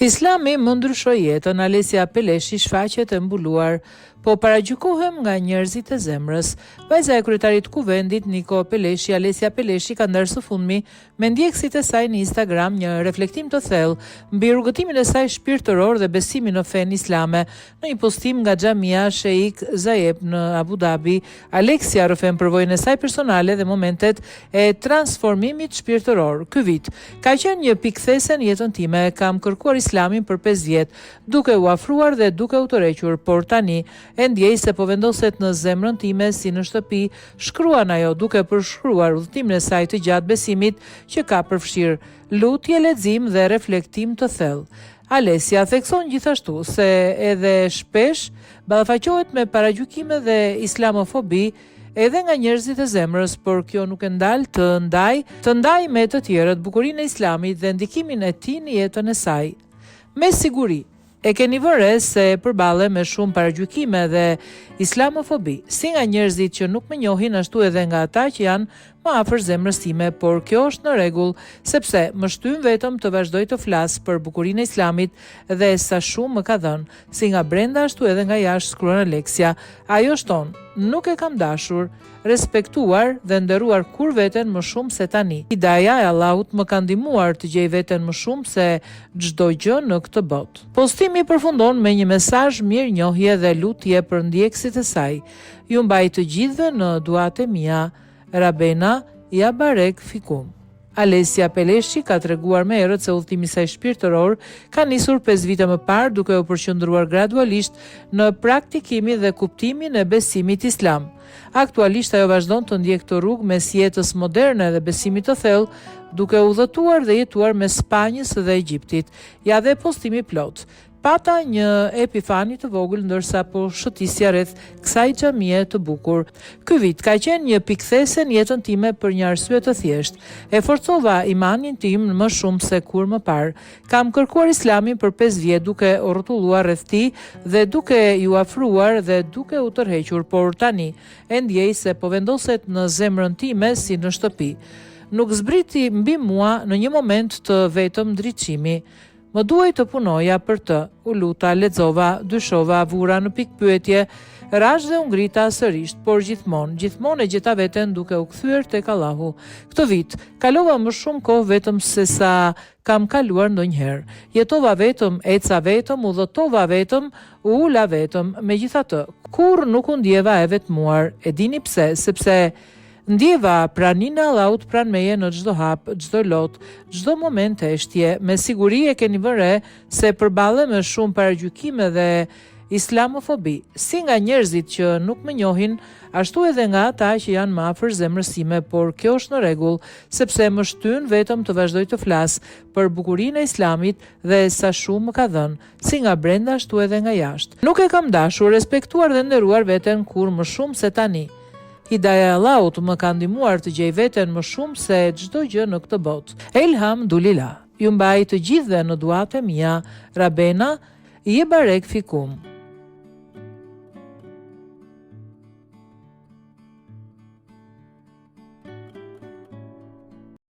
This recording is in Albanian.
Islami më ndryshoi jetën, Alesia Peleshi shfaqet e mbuluar, po paragjykohem nga njerëzit e zemrës. Vajza e kryetarit kuvendit Niko Peleshi, Alesia Peleshi, ka ndarë së fundmi me ndjekësit e saj në Instagram një reflektim të thellë mbi rrugëtimin e saj shpirtëror dhe besimin në fenë islame. Në një postim nga xhamia Sheikh Zayed në Abu Dhabi, Alesia rrëfen përvojën e saj personale dhe momentet e transformimit shpirtëror. Ky vit ka qenë një pikthese në jetën time, kam kërkuar Islamin për 5 vjet, duke u afruar dhe duke u tërhequr, por tani e ndjej se po vendoset në zemrën time si në shtëpi, shkruan ajo duke përshkruar udhëtimin e saj të gjatë besimit që ka përfshirë lutje, lexim dhe reflektim të thellë. Alesia thekson gjithashtu se edhe shpesh ballafaqohet me paragjykime dhe islamofobi edhe nga njerëzit e zemrës, por kjo nuk e ndal të ndaj me të tjerët bukurinë e Islamit dhe ndikimin e tij në jetën e saj. Me siguri e keni vënë se përballen me shumë paragjykime dhe islamofobi, si nga njerëzit që nuk më njohin, ashtu edhe nga ata që janë më afër zemrës time, por kjo është në rregull, sepse më shtyn vetëm të vazhdoj të flas për bukurinë e Islamit dhe sa shumë më ka dhënë, si nga brenda ashtu edhe nga jashtë, shkruan Alesia. Ajo shton, nuk e kam dashur, respektuar dhe nderuar kur veten më shumë se tani. Hidaja e Allahut më ka ndihmuar të gjej veten më shumë se çdo gjë në këtë botë. Postimi përfundon me një mesazh mirënjohje dhe lutje për ndjekësit e saj. Ju mbaj të gjithëve në duat e mia. Rabena ja barek fikum. Alesia Peleshi ka treguar më herët se udhëtimi i saj shpirtëror ka nisur 5 vite më parë, duke u përqendruar gradualisht në praktikimin dhe kuptimin e besimit islam. Aktualisht ajo vazhdon të ndjek këtë rrugë mes jetës moderne dhe besimit të thellë, duke udhëtuar dhe jetuar mes Spanjës dhe Egjiptit. Ja dhe postimi plot. Pata një epifani të vogël ndërsa po shëtisja rreth kësaj xhamie të bukur. Ky vit ka qenë një pikthese në jetën time për një arsye të thjeshtë. E forcova imanin tim më shumë se kur më parë. Kam kërkuar Islamin për 5 vjet duke u rrotulluar rreth tij dhe duke ju afruar dhe duke u tërhequr, por tani e ndjej se po vendoset në zemrën time si në shtëpi. Nuk zbriti mbi mua në një moment të vetëm ndriçimi. Më duhej të punoja për të, u luta, lexova, dyshova, vura në pikpyetje, rash dhe u ngrita sërish, por gjithmonë e gjeta veten duke u kthyer tek Allahu. Këtë vit kalova më shumë kohë vetëm se sa kam kaluar ndonjëherë. Jetova vetëm, eca vetëm, udhëtova vetëm, u ula vetëm. Megjithatë, kurrë nuk u ndjeva e vetmuar. E dini pse? Sepse ndjeva praninë e Allahut pranë meje në çdo hap, çdo lot, çdo moment e shtje. Me siguri e keni vënë se përballen me shumë paragjykime dhe islamofobi, si nga njerëzit që nuk më njohin, ashtu edhe nga ata që janë më afër zemrës time, por kjo është në rregull, sepse më shtyn vetëm të vazhdoj të flas për bukurinë e Islamit dhe sa shumë më ka dhënë, si nga brenda ashtu edhe nga jashtë. Nuk e kam dashur, respektuar dhe nderuar veten kur më shumë se tani. Hidaja e Allahut më ka ndihmuar të gjej veten më shumë se çdo gjë në këtë botë. Elhamdulillah. Ju mbaj të gjithëve në duat e mia. Rabena je barek fikum.